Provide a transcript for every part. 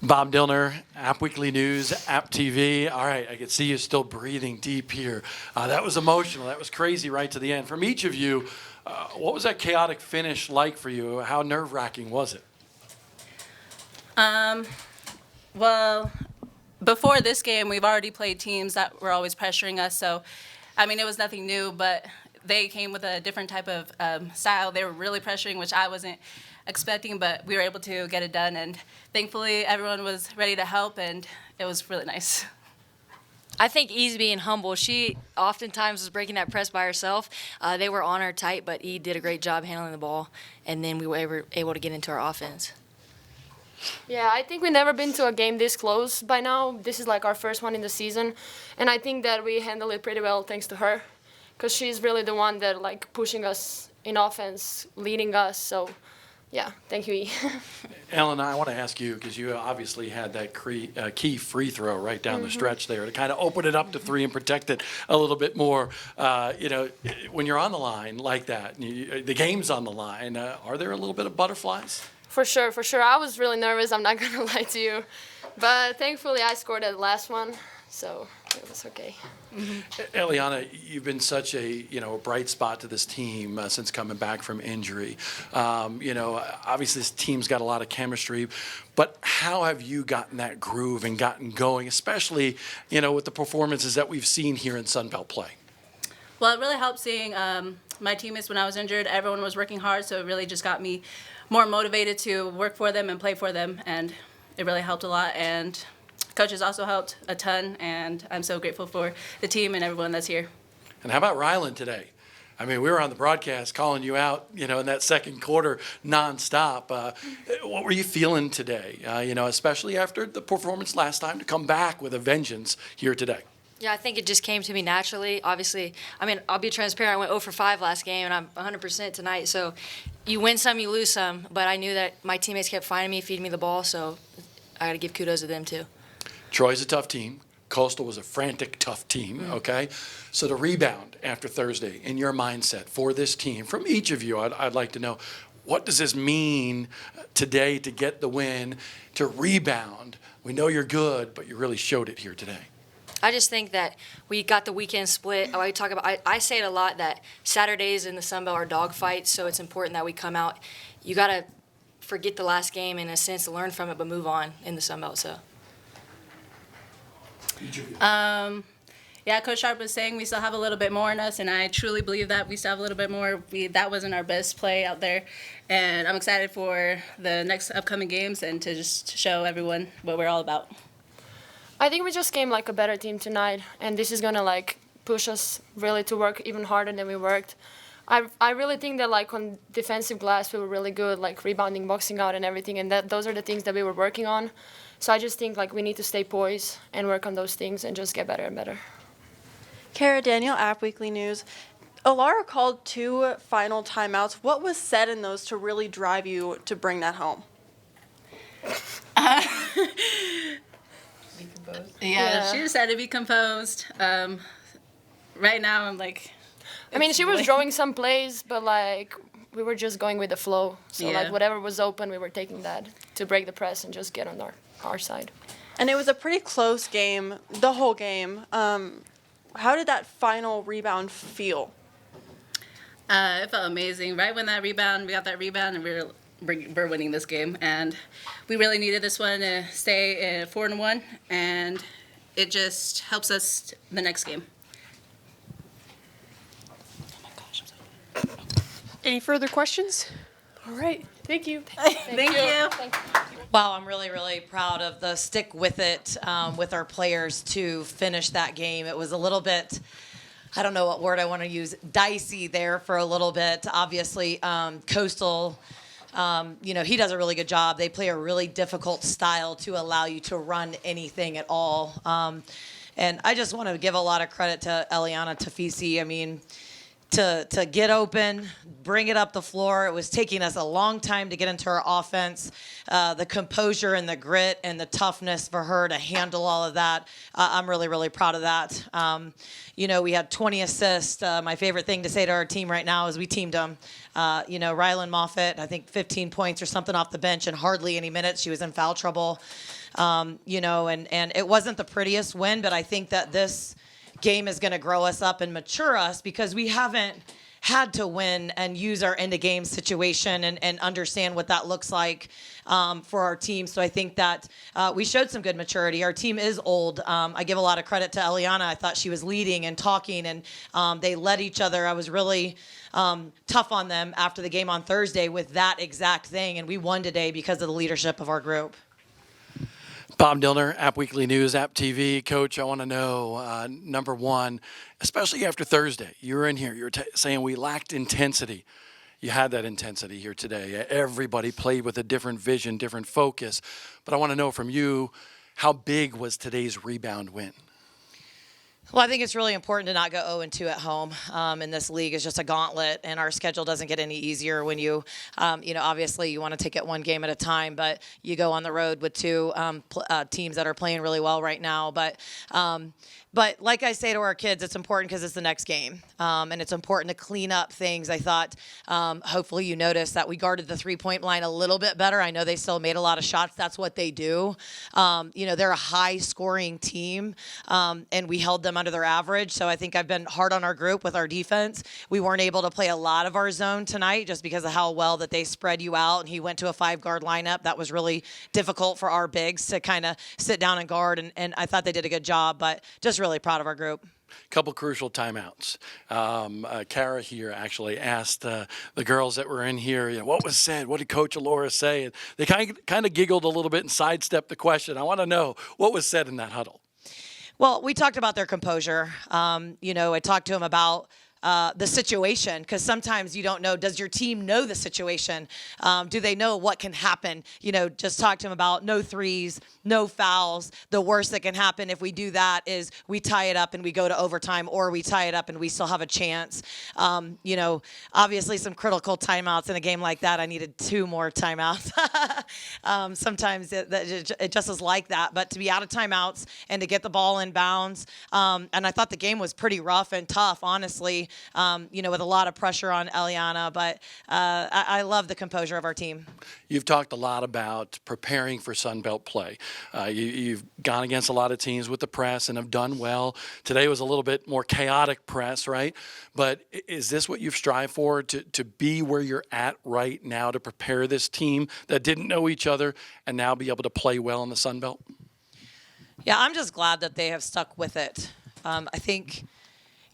Bob Dillner, App Weekly News, App TV. All right, I can see you still breathing deep here. That was emotional. That was crazy right to the end. From each of you, what was that chaotic finish like for you? How nerve-wracking was it? Well, before this game, we've already played teams that were always pressuring us. So, I mean, it was nothing new, but they came with a different type of style. They were really pressuring, which I wasn't expecting, but we were able to get it done. And thankfully, everyone was ready to help, and it was really nice. I think E's being humble. She oftentimes was breaking that press by herself. They were on her tight, but E did a great job handling the ball, and then we were able to get into our offense. Yeah, I think we've never been to a game this close by now. This is like our first one in the season, and I think that we handled it pretty well thanks to her, because she's really the one that like pushing us in offense, leading us. So, yeah, thank you, E. Elena, I want to ask you, because you obviously had that key free throw right down the stretch there to kind of open it up to three and protect it a little bit more. When you're on the line like that, the game's on the line, are there a little bit of butterflies? For sure. I was really nervous, I'm not going to lie to you. But thankfully I scored that last one, so it was okay. Eleyana, you've been such a bright spot to this team since coming back from injury. Obviously this team's got a lot of chemistry, but how have you gotten that groove and gotten going, especially with the performances that we've seen here in Sunbelt play? Well, it really helped seeing my teammates when I was injured. Everyone was working hard, so it really just got me more motivated to work for them and play for them, and it really helped a lot. And coaches also helped a ton, and I'm so grateful for the team and everyone that's here. And how about Rylan today? I mean, we were on the broadcast calling you out, in that second quarter nonstop. What were you feeling today, especially after the performance last time, to come back with a vengeance here today? Yeah, I think it just came to me naturally. Obviously, I mean, I'll be transparent. I went 0 for 5 last game, and I'm 100% tonight. So you win some, you lose some. But I knew that my teammates kept finding me, feeding me the ball, so I got to give kudos to them too. Troy's a tough team. Coastal was a frantic, tough team, okay? So the rebound after Thursday, in your mindset for this team, from each of you, I'd like to know, what does this mean today to get the win, to rebound? We know you're good, but you really showed it here today. I just think that we got the weekend split. I say it a lot that Saturdays in the Sun Belt are dogfights, so it's important that we come out. You got to forget the last game in a sense, learn from it, but move on in the Sun Belt. So. Yeah, Coach Sharp was saying we still have a little bit more in us, and I truly believe that we still have a little bit more. That wasn't our best play out there, and I'm excited for the next upcoming games and to just show everyone what we're all about. I think we just came like a better team tonight, and this is gonna like push us really to work even harder than we worked. I really think that like on defensive glass we were really good, like rebounding, boxing out, and everything, and those are the things that we were working on. So I just think like we need to stay poised and work on those things and just get better and better. Kara Daniel, App Weekly News. Alaura called 2 final timeouts. What was said in those to really drive you to bring that home? Yeah, she just had to be composed. Right now, I'm like. I mean, she was drawing some plays, but like we were just going with the flow. So like whatever was open, we were taking that to break the press and just get on our side. And it was a pretty close game, the whole game. How did that final rebound feel? It felt amazing. Right when we got that rebound, and we're winning this game, and we really needed this one to stay 4-1, and it just helps us the next game. Oh my gosh, I'm sorry. Any further questions? All right, thank you. Thank you. Wow, I'm really, really proud of the stick with it with our players to finish that game. It was a little bit, I don't know what word I want to use, dicey there for a little bit. Obviously, Coastal, he does a really good job. They play a really difficult style to allow you to run anything at all. And I just want to give a lot of credit to Eleyana Tafisi. I mean, to get open, bring it up the floor. It was taking us a long time to get into our offense. The composure and the grit and the toughness for her to handle all of that, I'm really, really proud of that. We had 20 assists. My favorite thing to say to our team right now is we teamed them. Rylan Moffitt, I think 15 points or something off the bench and hardly any minutes. She was in foul trouble. and it wasn't the prettiest win, but I think that this game is going to grow us up and mature us because we haven't had to win and use our end of game situation and understand what that looks like for our team. So I think that we showed some good maturity. Our team is old. I give a lot of credit to Eleyana. I thought she was leading and talking, and they led each other. I was really tough on them after the game on Thursday with that exact thing, and we won today because of the leadership of our group. Bob Dillner, App Weekly News, App TV. Coach, I want to know, number one, especially after Thursday, you were in here, you were saying we lacked intensity. You had that intensity here today. Everybody played with a different vision, different focus. But I want to know from you, how big was today's rebound win? Well, I think it's really important to not go 0-2 at home. And this league is just a gauntlet, and our schedule doesn't get any easier when you, obviously you want to take it one game at a time, but you go on the road with two teams that are playing really well right now. But like I say to our kids, it's important because it's the next game, and it's important to clean up things. I thought, hopefully you noticed that we guarded the three-point line a little bit better. I know they still made a lot of shots. That's what they do. They're a high-scoring team, and we held them under their average. So I think I've been hard on our group with our defense. We weren't able to play a lot of our zone tonight just because of how well that they spread you out, and he went to a 5-guard lineup. That was really difficult for our bigs to kind of sit down and guard, and I thought they did a good job, but just really proud of our group. Couple crucial timeouts. Kara here actually asked the girls that were in here, what was said? What did Coach Alaura say? And they kind of giggled a little bit and sidestepped the question. I want to know what was said in that huddle. Well, we talked about their composure. I talked to them about the situation, because sometimes you don't know, does your team know the situation? Do they know what can happen? Just talk to them about no threes, no fouls. The worst that can happen if we do that is we tie it up and we go to overtime, or we tie it up and we still have a chance. Obviously some critical timeouts in a game like that. I needed 2 more timeouts. Sometimes it just is like that. But to be out of timeouts and to get the ball in bounds, and I thought the game was pretty rough and tough, honestly, with a lot of pressure on Eleyana. But I love the composure of our team. You've talked a lot about preparing for Sun Belt play. You've gone against a lot of teams with the press and have done well. Today was a little bit more chaotic press, right? But is this what you've strived for, to be where you're at right now, to prepare this team that didn't know each other and now be able to play well in the Sun Belt? Yeah, I'm just glad that they have stuck with it. I think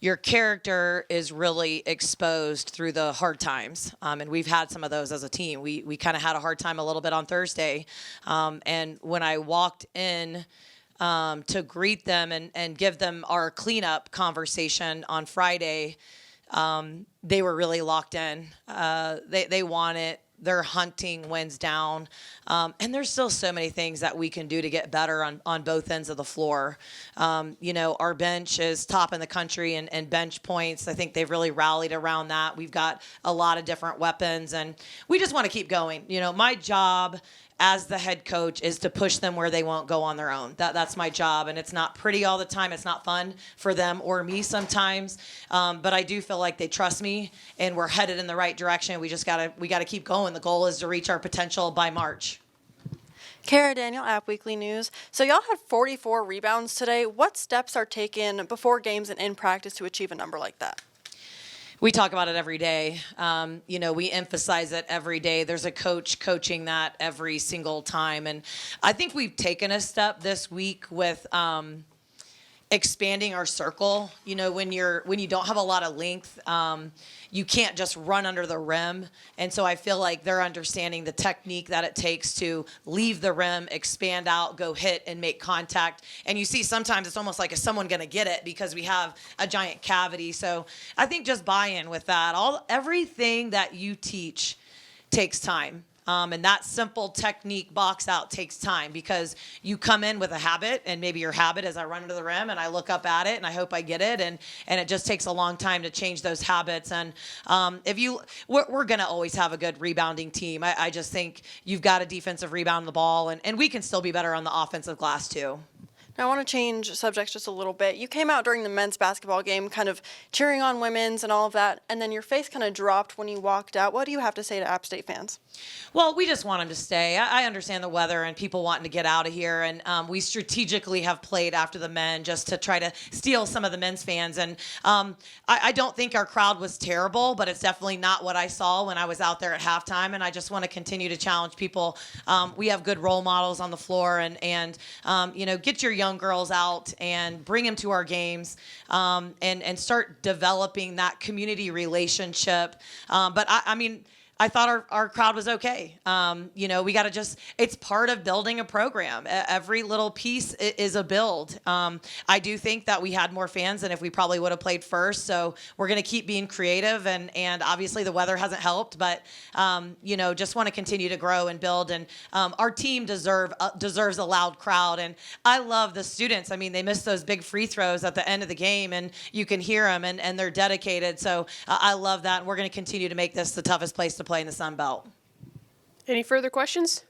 your character is really exposed through the hard times. And we've had some of those as a team. We kind of had a hard time a little bit on Thursday. And when I walked in to greet them and give them our cleanup conversation on Friday, they were really locked in. They want it. They're hunting wins down. And there's still so many things that we can do to get better on both ends of the floor. Our bench is top in the country in bench points. I think they've really rallied around that. We've got a lot of different weapons, and we just want to keep going. My job as the head coach is to push them where they won't go on their own. That's my job, and it's not pretty all the time. It's not fun for them or me sometimes, but I do feel like they trust me, and we're headed in the right direction. We gotta keep going. The goal is to reach our potential by March. Kara Daniel, App Weekly News. So y'all had 44 rebounds today. What steps are taken before games and in practice to achieve a number like that? We talk about it every day. We emphasize it every day. There's a coach coaching that every single time. And I think we've taken a step this week with expanding our circle. When you don't have a lot of length, you can't just run under the rim. And so I feel like they're understanding the technique that it takes to leave the rim, expand out, go hit, and make contact. And you see sometimes it's almost like, is someone going to get it because we have a giant cavity? So I think just buy-in with that. Everything that you teach takes time. And that simple technique box out takes time, because you come in with a habit, and maybe your habit is I run into the rim and I look up at it and I hope I get it, and it just takes a long time to change those habits. And we're going to always have a good rebounding team. I just think you've got a defensive rebound the ball, and we can still be better on the offensive glass too. Now, I want to change subjects just a little bit. You came out during the men's basketball game kind of cheering on women's and all of that, and then your face kind of dropped when you walked out. What do you have to say to App State fans? Well, we just want them to stay. I understand the weather and people wanting to get out of here, and we strategically have played after the men just to try to steal some of the men's fans. And I don't think our crowd was terrible, but it's definitely not what I saw when I was out there at halftime, and I just want to continue to challenge people. We have good role models on the floor, and get your young girls out and bring them to our games, and start developing that community relationship. But I thought our crowd was okay. We got to it's part of building a program. Every little piece is a build. I do think that we had more fans than if we probably would have played first. So we're going to keep being creative, and obviously the weather hasn't helped, but, just want to continue to grow and build. And our team deserves a loud crowd. And I love the students. They miss those big free throws at the end of the game, and you can hear them, and they're dedicated. So I love that. And we're going to continue to make this the toughest place to play in the Sun Belt. Any further questions?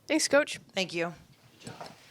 Thanks, Coach. Thank you.